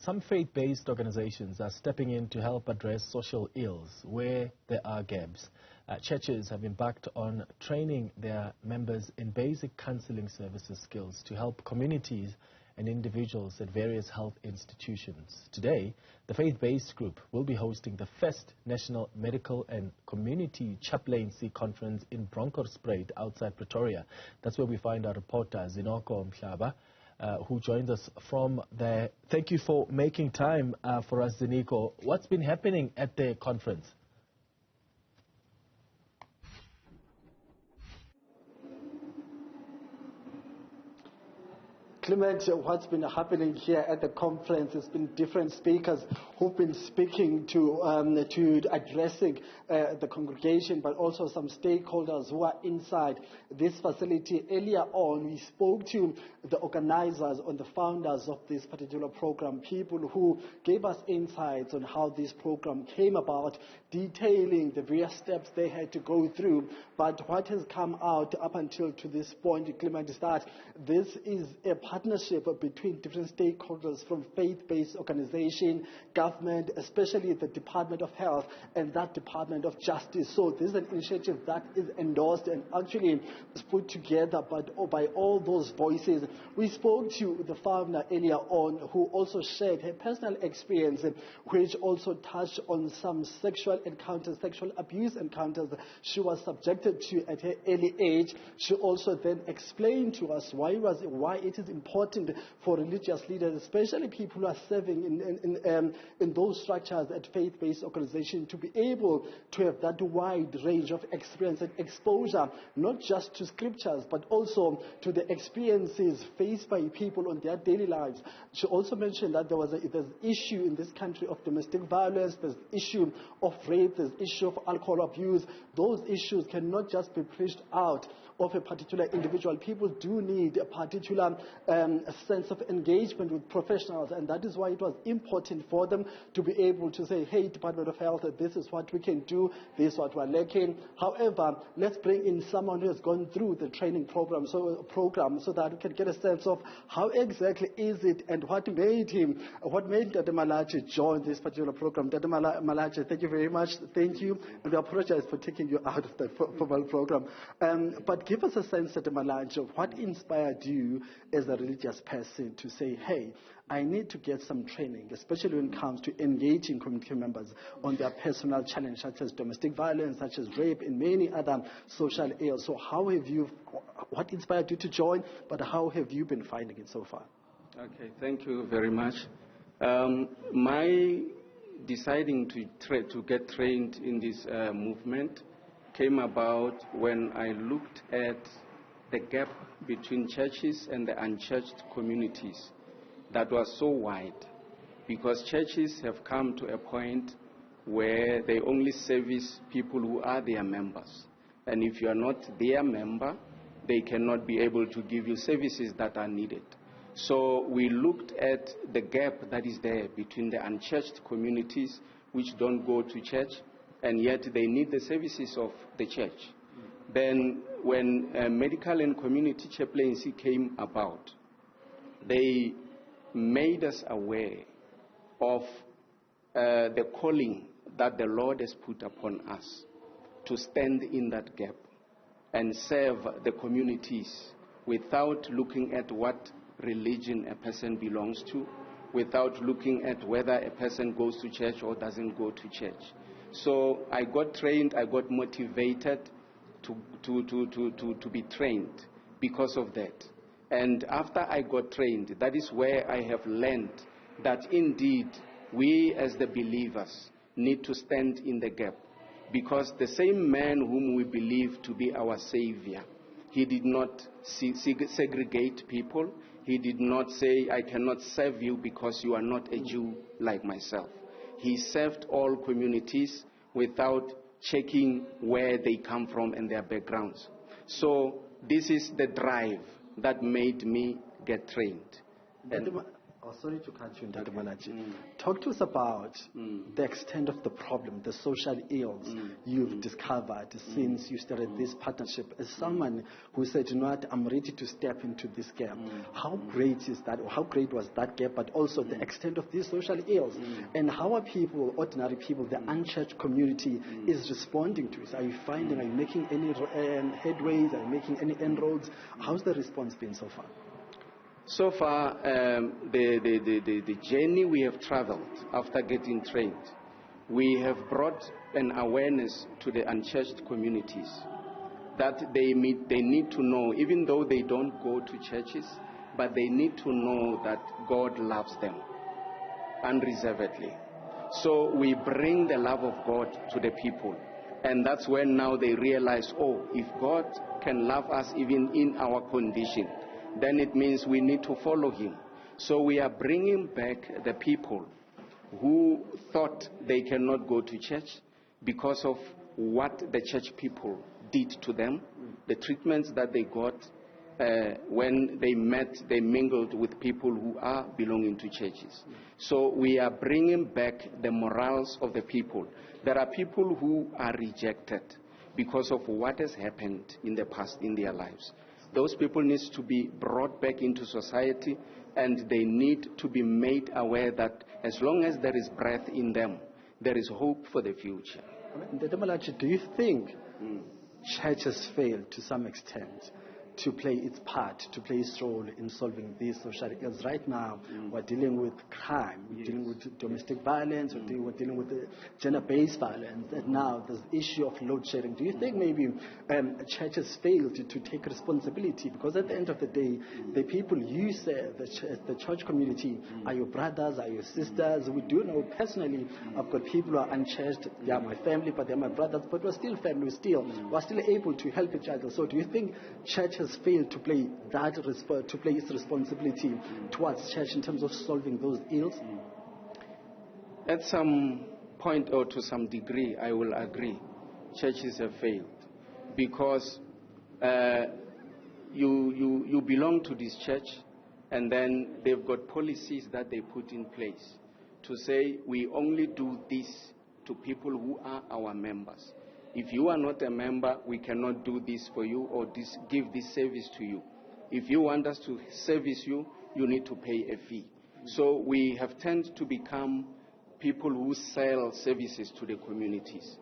Some faith-based organizations are stepping in to help address social ills where there are gaps. Churches have embarked on training their members in basic counseling services skills to help communities and individuals at various health institutions. Today, the faith-based group will be hosting the first National Medical and Community Chaplaincy Conference in Bronkhorstspruit outside Pretoria. That's where we find our reporter, Ziniko Mhlaba, who joins us from there. Thank you for making time for us, Ziniko. What's been happening at the conference? Clement, what's been happening here at the conference has been different speakers who've been speaking to addressing the congregation, but also some stakeholders who are inside this facility. Earlier on, we spoke to the organizers and the founders of this particular program, people who gave us insights on how this program came about, detailing the various steps they had to go through. But what has come out up until to this point, Clement, is that this is a partnership between different stakeholders from faith-based organization, government, especially the Department of Health and that Department of Justice. So this is an initiative that is endorsed and actually is put together by all those voices. We spoke to the founder earlier on, who also shared her personal experience, which also touched on some sexual encounters, sexual abuse encounters she was subjected to at her early age. She also then explained to us why it is important for religious leaders, especially people who are serving in those structures at faith-based organizations, to be able to have that wide range of experience and exposure, not just to scriptures, but also to the experiences faced by people on their daily lives. She also mentioned that there's an issue in this country of domestic violence, there's issue of rape, there's issue of alcohol abuse. Those issues cannot just be pushed out of a particular individual. People do need a particular sense of engagement with professionals, and that is why it was important for them to be able to say, hey, Department of Health, this is what we can do, this is what we're lacking. However, let's bring in someone who has gone through the training program so that we can get a sense of how exactly is it and what made Dade Malachi join this particular program. Dade Malachi, thank you very much. Thank you, and we apologize for taking you out of the formal program. But give us a sense, Dade Malachi, of what inspired you as a religious person to say, hey, I need to get some training, especially when it comes to engaging community members on their personal challenge, such as domestic violence, such as rape, and many other social ills. So what inspired you to join, but how have you been finding it so far? Okay, thank you very much. My deciding to get trained in this movement came about when I looked at the gap between churches and the unchurched communities that was so wide, because churches have come to a point where they only service people who are their members, and if you are not their member, they cannot be able to give you services that are needed. So we looked at the gap that is there between the unchurched communities which don't go to church and yet they need the services of the church. Then when medical and community chaplaincy came about, they made us aware of the calling that the Lord has put upon us to stand in that gap and serve the communities without looking at what religion a person belongs to, without looking at whether a person goes to church or doesn't go to church. So I got trained, I got motivated to be trained because of that. And after I got trained, that is where I have learned that indeed we as the believers need to stand in the gap, because the same man whom we believe to be our Savior, he did not segregate people. He did not say, I cannot serve you because you are not a Jew like myself. He served all communities without checking where they come from and their backgrounds. So this is the drive that made me get trained. Oh, sorry to cut you, Dr. Malachi. Talk to us about the extent of the problem, the social ills you've discovered since you started this partnership. As someone who said, you know what, I'm ready to step into this gap. How great is that, or how great was that gap, but also the extent of these social ills? And how are people, ordinary people, the unchurched community is responding to it? Are you making any headways? Are you making any inroads? How's the response been so far? So far, the journey we have traveled after getting trained, we have brought an awareness to the unchurched communities that they need to know, even though they don't go to churches, but they need to know that God loves them unreservedly. So we bring the love of God to the people. And that's when now they realize, oh, if God can love us even in our condition, then it means we need to follow him. So we are bringing back the people who thought they cannot go to church because of what the church people did to them, the treatments that they got when they mingled with people who are belonging to churches. So we are bringing back the morals of the people. There are people who are rejected because of what has happened in the past in their lives. Those people need to be brought back into society, and they need to be made aware that as long as there is breath in them, there is hope for the future. Do you think church has failed to some extent to play its part, to play its role in solving these social ills? Right now, we're dealing with crime, we're dealing with domestic violence, we're dealing with gender-based violence, and now there's the issue of load shedding. Do you think maybe churches failed to take responsibility? Because at the end of the day, the people you serve, the church community, are your brothers, are your sisters. We do know personally, I've got people who are unchurched. They are my family, but they're my brothers, but we're still family. We're still able to help each other. So do you think church has failed to play its responsibility towards church in terms of solving those ills? At some point or to some degree, I will agree. Churches have failed because you belong to this church, and then they've got policies that they put in place to say we only do this to people who are our members. If you are not a member, we cannot do this for you or give this service to you. If you want us to service you, you need to pay a fee. So we have tended to become people who sell services to the communities,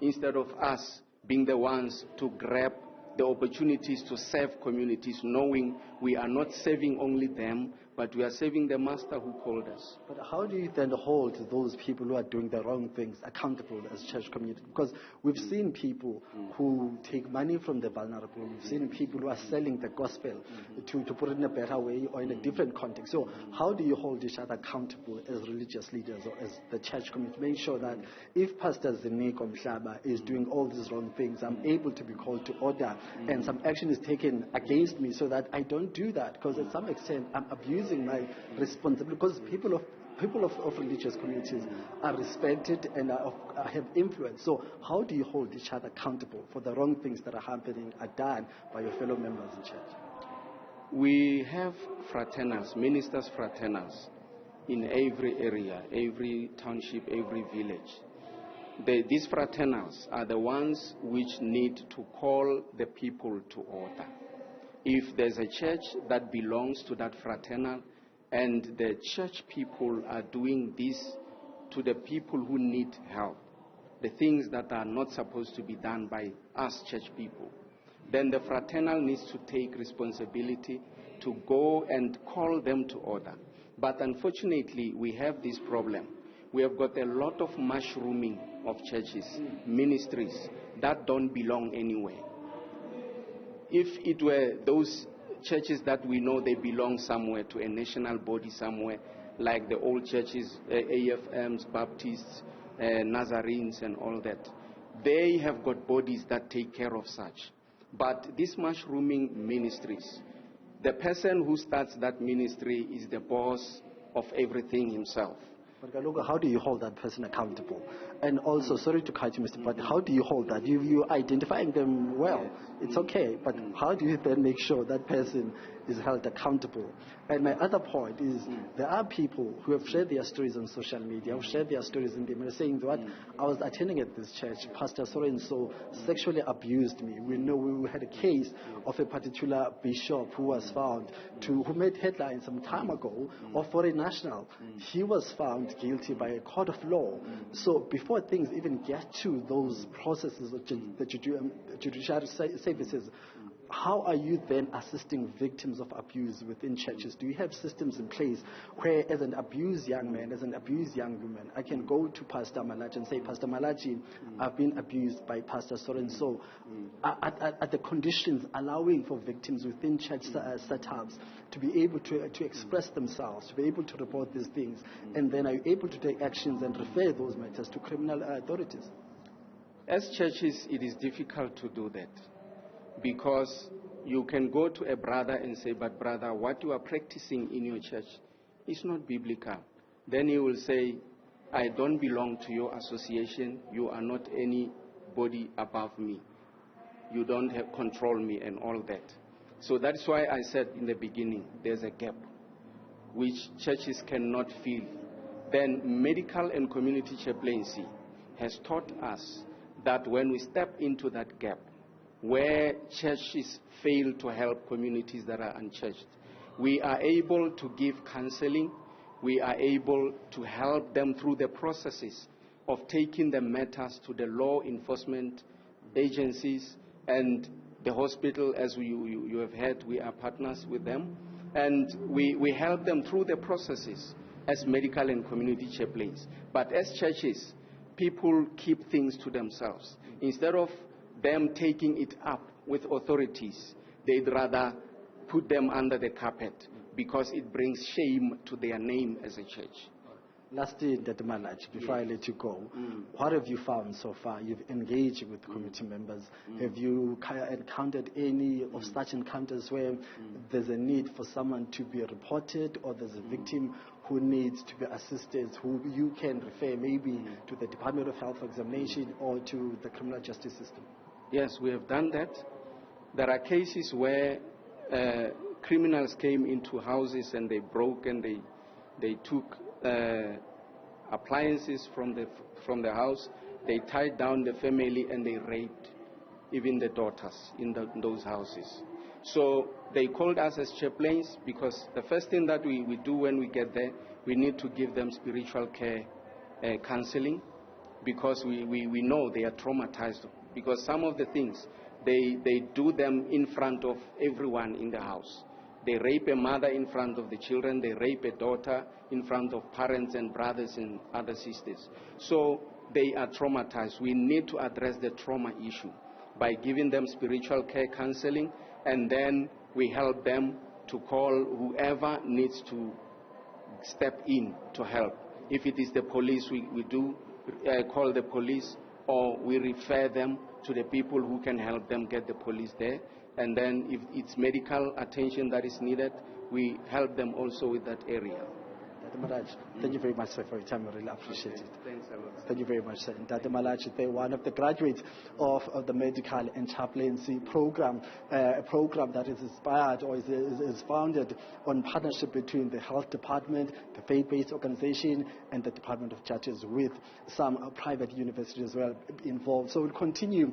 instead of us being the ones to grab the opportunities to serve communities, knowing we are not serving only them, but we are serving the master who called us. But how do you then hold those people who are doing the wrong things accountable as church community? Because we've seen people who take money from the vulnerable. We've seen people who are selling the gospel to put it in a better way or in a different context. So how do you hold each other accountable as religious leaders or as the church community? Make sure that if Pastor Ziniko Mhlaba is doing all these wrong things, I'm able to be called to order and some action is taken against me so that I don't do that. Because at some extent, I'm abusing my responsibility, because people of religious communities are respected and have influence. So how do you hold each other accountable for the wrong things that are done by your fellow members in church? We have fraternals, ministers fraternals, in every area, every township, every village. These fraternals are the ones which need to call the people to order. If there's a church that belongs to that fraternal and the church people are doing this to the people who need help, the things that are not supposed to be done by us church people, then the fraternal needs to take responsibility to go and call them to order. But unfortunately, we have this problem. We have got a lot of mushrooming of churches, ministries that don't belong anywhere. If it were those churches that we know they belong somewhere, to a national body somewhere, like the old churches, AFMs, Baptists, Nazarenes and all that, they have got bodies that take care of such. But these mushrooming ministries, the person who starts that ministry is the boss of everything himself. But how do you hold that person accountable? And also, sorry to cut you, Mr. But how do you hold that? You identifying them well, it's okay, but how do you then make sure that person is held accountable. And my other point is there are people who have shared their stories on social media, who shared their stories in the media, saying that I was attending at this church, Pastor so-and-so sexually abused me. We know we had a case of a particular bishop who was found who made headlines some time ago, or foreign national. He was found guilty by a court of law. So before things even get to those processes of the judiciary services, how are you then assisting victims of abuse within churches? Do you have systems in place where, as an abused young man, as an abused young woman, I can go to Pastor Malachi and say, Pastor Malachi, I've been abused by Pastor so-and-so. Are the conditions allowing for victims within church setups to be able to express themselves, to be able to report these things, and then are you able to take actions and refer those matters to criminal authorities? As churches, it is difficult to do that, because you can go to a brother and say, but brother, what you are practicing in your church is not biblical. Then he will say, I don't belong to your association. You are not anybody above me. You don't control me and all that. So that's why I said in the beginning, there's a gap which churches cannot fill. Then medical and community chaplaincy has taught us that when we step into that gap, where churches fail to help communities that are unchurched, we are able to give counseling. We are able to help them through the processes of taking the matters to the law enforcement agencies and the hospital. As you have heard, we are partners with them, and we help them through the processes as medical and community chaplains. But as churches, people keep things to themselves. Instead of them taking it up with authorities, they'd rather put them under the carpet because it brings shame to their name as a church. Lastly, Dr. Malachi, before I let you go, what have you found so far? You've engaged with committee members. Have you encountered any of such encounters where there's a need for someone to be reported, or there's a victim who needs to be assisted, who you can refer maybe to the Department of Health for examination or to the criminal justice system? Yes, we have done that. There are cases where criminals came into houses and they broke and they took appliances from the house. They tied down the family and they raped even the daughters in those houses. So they called us as chaplains, because the first thing that we do when we get there, we need to give them spiritual care counseling, because we know they are traumatized, because some of the things they do them in front of everyone in the house. They rape a mother in front of the children. They rape a daughter in front of parents and brothers and other sisters. So they are traumatized. We need to address the trauma issue by giving them spiritual care counseling, and then we help them to call whoever needs to step in to help. If it is the police, we do call the police, or we refer them to the people who can help them get the police there. And then if it's medical attention that is needed, we help them also with that area. Thank you very much, sir, for your time. I really appreciate it. Thanks a lot. Thank you very much, sir. Dr. Malachi, one of the graduates of the medical and chaplaincy program, a program that is inspired or is founded on partnership between the health department, the faith-based organization, and the Department of Justice, with some private universities as well involved. So we'll continue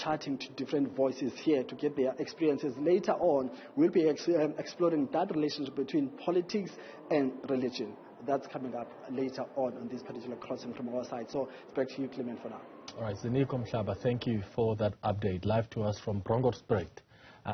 chatting to different voices here to get their experiences. Later on, we'll be exploring that relationship between politics and religion. That's coming up later on this particular crossing from our side. So it's back to you, Clement, for now. All right, Ziniko Mhlaba, thank you for that update. Live to us from Bronkhorstspruit.